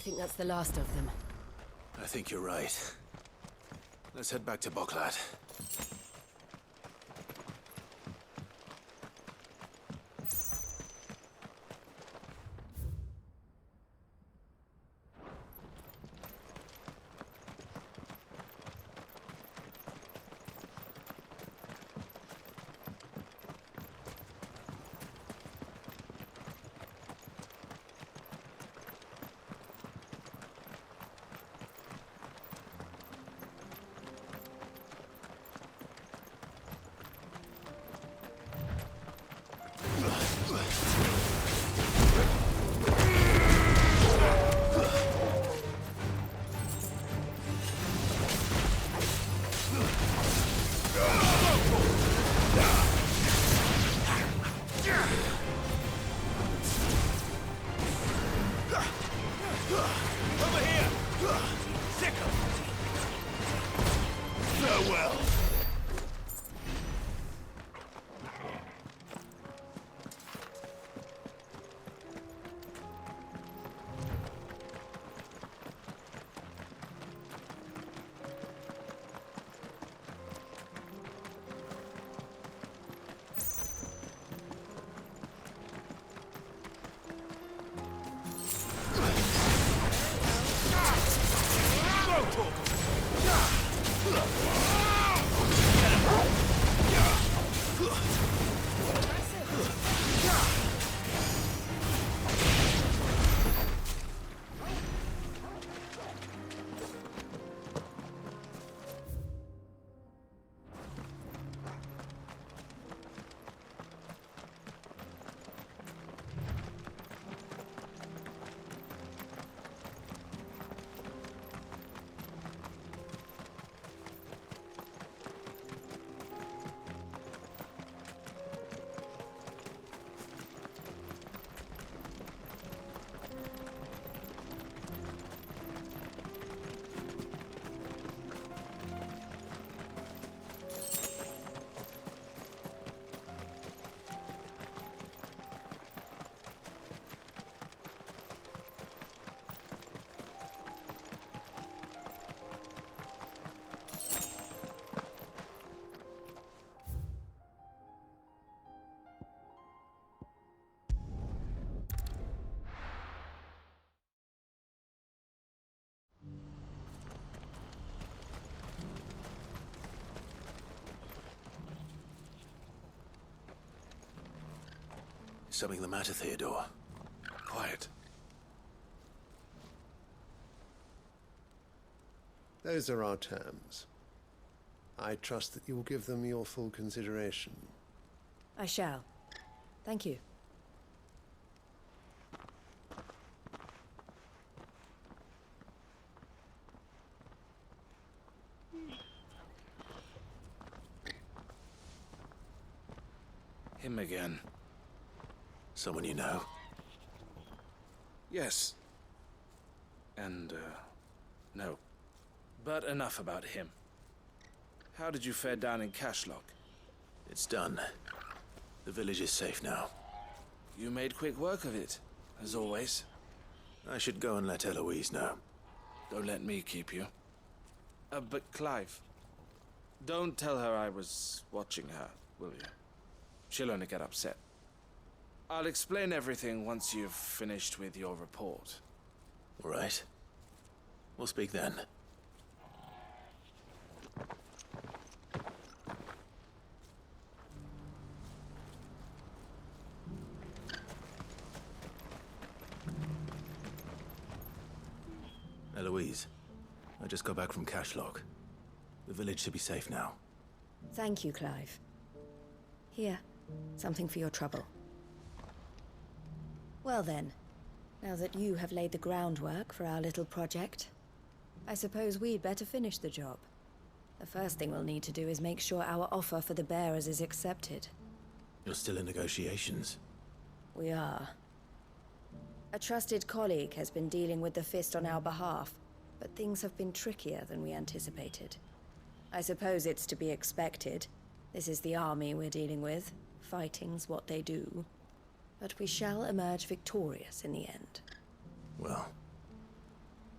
think that's the last of them. I think you're right. Let's head back to Boklad. Is something the matter, Theodore? Quiet. Those are our terms. I trust that you will give them your full consideration. I shall. Thank you. Him again. Someone you know? Yes. And, no. But enough about him. How did you fare down in Cashlock? It's done. The village is safe now. You made quick work of it, as always. I should go and let Eloise know. Don't let me keep you. But Clive, don't tell her I was watching her, will you? She'll only get upset. I'll explain everything once you've finished with your report. All right. We'll speak then. Eloise, I just got back from Cashlock. The village should be safe now. Thank you, Clive. Here, something for your trouble. Well then, now that you have laid the groundwork for our little project, I suppose we'd better finish the job. The first thing we'll need to do is make sure our offer for the bearers is accepted. You're still in negotiations? We are. A trusted colleague has been dealing with the Fist on our behalf, but things have been trickier than we anticipated. I suppose it's to be expected. This is the army we're dealing with. Fighting's what they do. But we shall emerge victorious in the end. Well,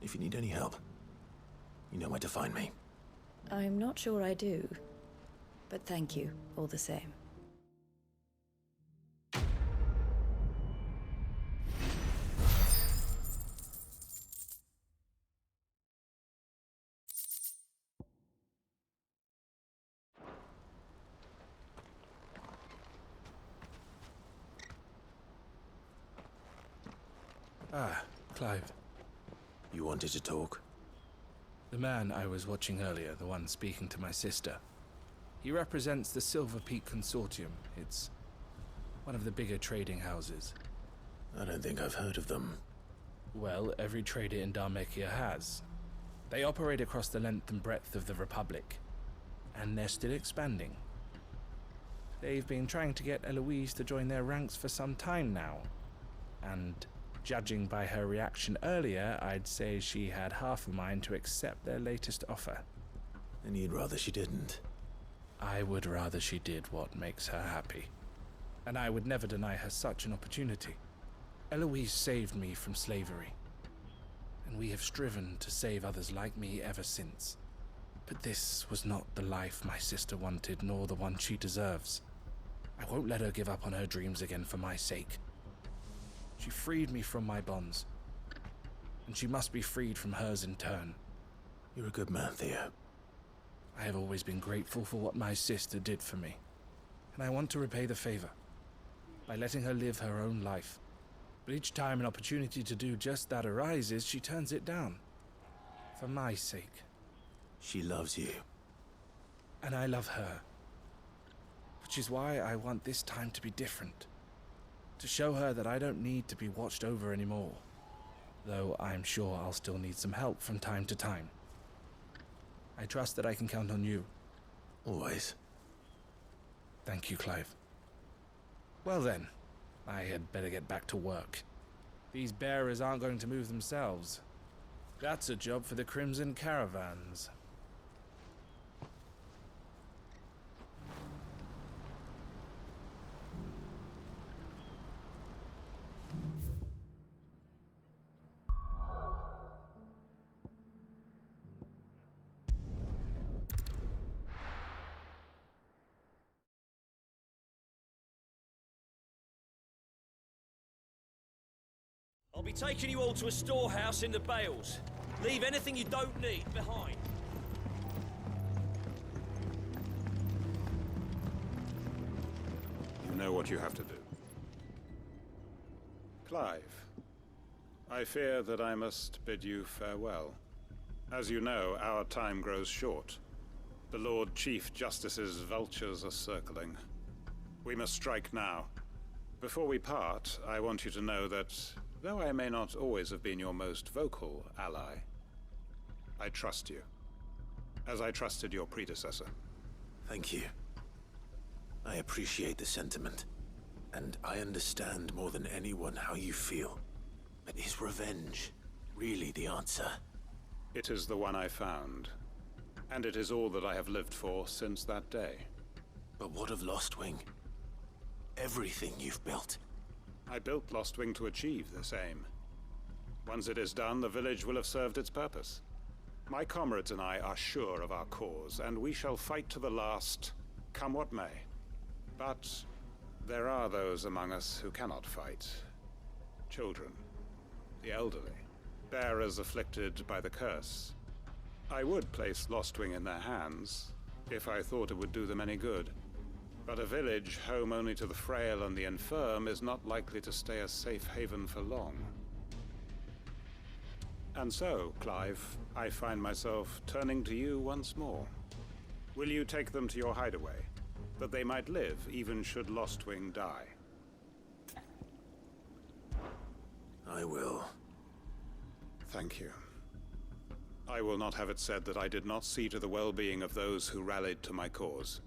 If you need any help, you know where to find me. I'm not sure I do, but thank you all the same. Ah, Clive. You wanted to talk? The man I was watching earlier, the one speaking to my sister. He represents the Silver Peak Consortium. It's one of the bigger trading houses. I don't think I've heard of them. Well, every trader in Dharmekia has. They operate across the length and breadth of the Republic, and they're still expanding. They've been trying to get Eloise to join their ranks for some time now, and judging by her reaction earlier, I'd say she had half a mind to accept their latest offer. And you'd rather she didn't? I would rather she did what makes her happy. And I would never deny her such an opportunity. Eloise saved me from slavery, and we have striven to save others like me ever since. But this was not the life my sister wanted, nor the one she deserves. I won't let her give up on her dreams again for my sake. She freed me from my bonds, and she must be freed from hers in turn. You're a good man, Theo. I have always been grateful for what my sister did for me, and I want to repay the favor by letting her live her own life. But each time an opportunity to do just that arises, she turns it down. For my sake. She loves you. And I love her. Which is why I want this time to be different. To show her that I don't need to be watched over anymore. Though I'm sure I'll still need some help from time to time. I trust that I can count on you. Always. Thank you, Clive. Well then, I had better get back to work. These bearers aren't going to move themselves. That's a job for the Crimson Caravans. I'll be taking you all to a storehouse in the Bales. Leave anything you don't need behind. You know what you have to do. Clive, I fear that I must bid you farewell. As you know, our time grows short. The Lord Chief Justice's vultures are circling. We must strike now. Before we part, I want you to know that, though I may not always have been your most vocal ally, I trust you, as I trusted your predecessor. Thank you. I appreciate the sentiment, and I understand more than anyone how you feel. But is revenge really the answer? It is the one I found, and it is all that I have lived for since that day. But what of Lostwing? Everything you've built. I built Lostwing to achieve this aim. Once it is done, the village will have served its purpose. My comrades and I are sure of our cause, and we shall fight to the last, come what may. But there are those among us who cannot fight. Children, the elderly, bearers afflicted by the curse. I would place Lostwing in their hands, if I thought it would do them any good. But a village home only to the frail and the infirm is not likely to stay a safe haven for long. And so, Clive, I find myself turning to you once more. Will you take them to your hideaway, that they might live even should Lostwing die? I will. Thank you. I will not have it said that I did not see to the well-being of those who rallied to my cause.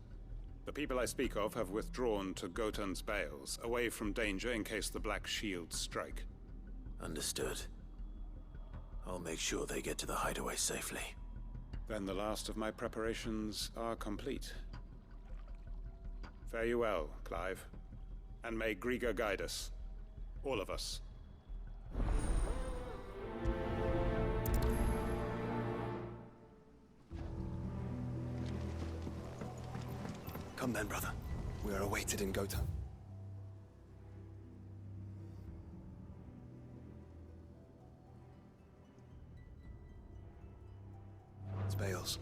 The people I speak of have withdrawn to Gotan's Bales, away from danger in case the Black Shields strike. Understood. I'll make sure they get to the hideaway safely. Then the last of my preparations are complete. Fare you well, Clive. And may Griga guide us. All of us. Come then, brother. We are awaited in Gotha. It's Bales.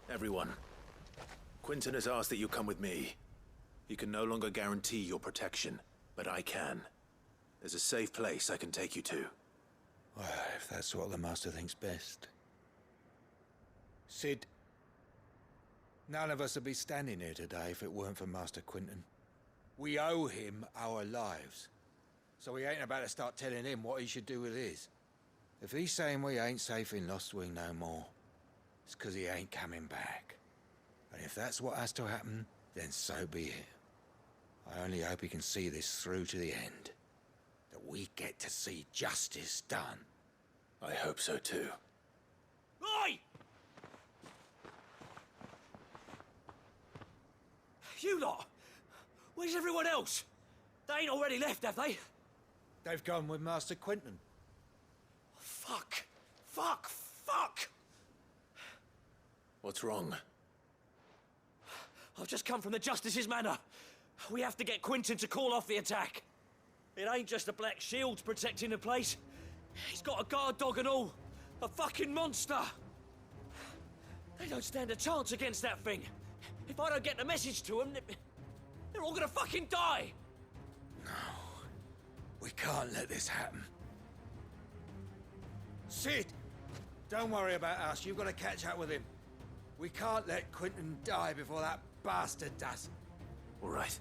Everyone, Quinton has asked that you come with me. He can no longer guarantee your protection, but I can. There's a safe place I can take you to. Well, if that's what the Master thinks best. Sid, none of us would be standing here today if it weren't for Master Quinton. We owe him our lives. So we ain't about to start telling him what he should do with his. If he's saying we ain't safe in Lost Wing no more, it's 'cause he ain't coming back. And if that's what has to happen, then so be it. I only hope he can see this through to the end. That we get to see justice done. I hope so too. Oi! You lot! Where's everyone else? They ain't already left, have they? They've gone with Master Quinton. Fuck! Fuck! Fuck! What's wrong? I've just come from the Justice's Manor. We have to get Quinton to call off the attack. It ain't just the Black Shields protecting the place. He's got a guard dog and all. A fucking monster. They don't stand a chance against that thing. If I don't get the message to them, they're all gonna fucking die. No. We can't let this happen. Sid! Don't worry about us. You've got to catch up with him. We can't let Quinton die before that bastard does. All right.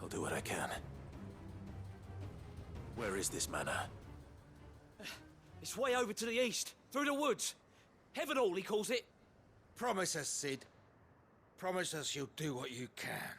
I'll do what I can. Where is this manor? It's way over to the east, through the woods. Heavenhall, he calls it. Promise us, Sid. Promise us you'll do what you can.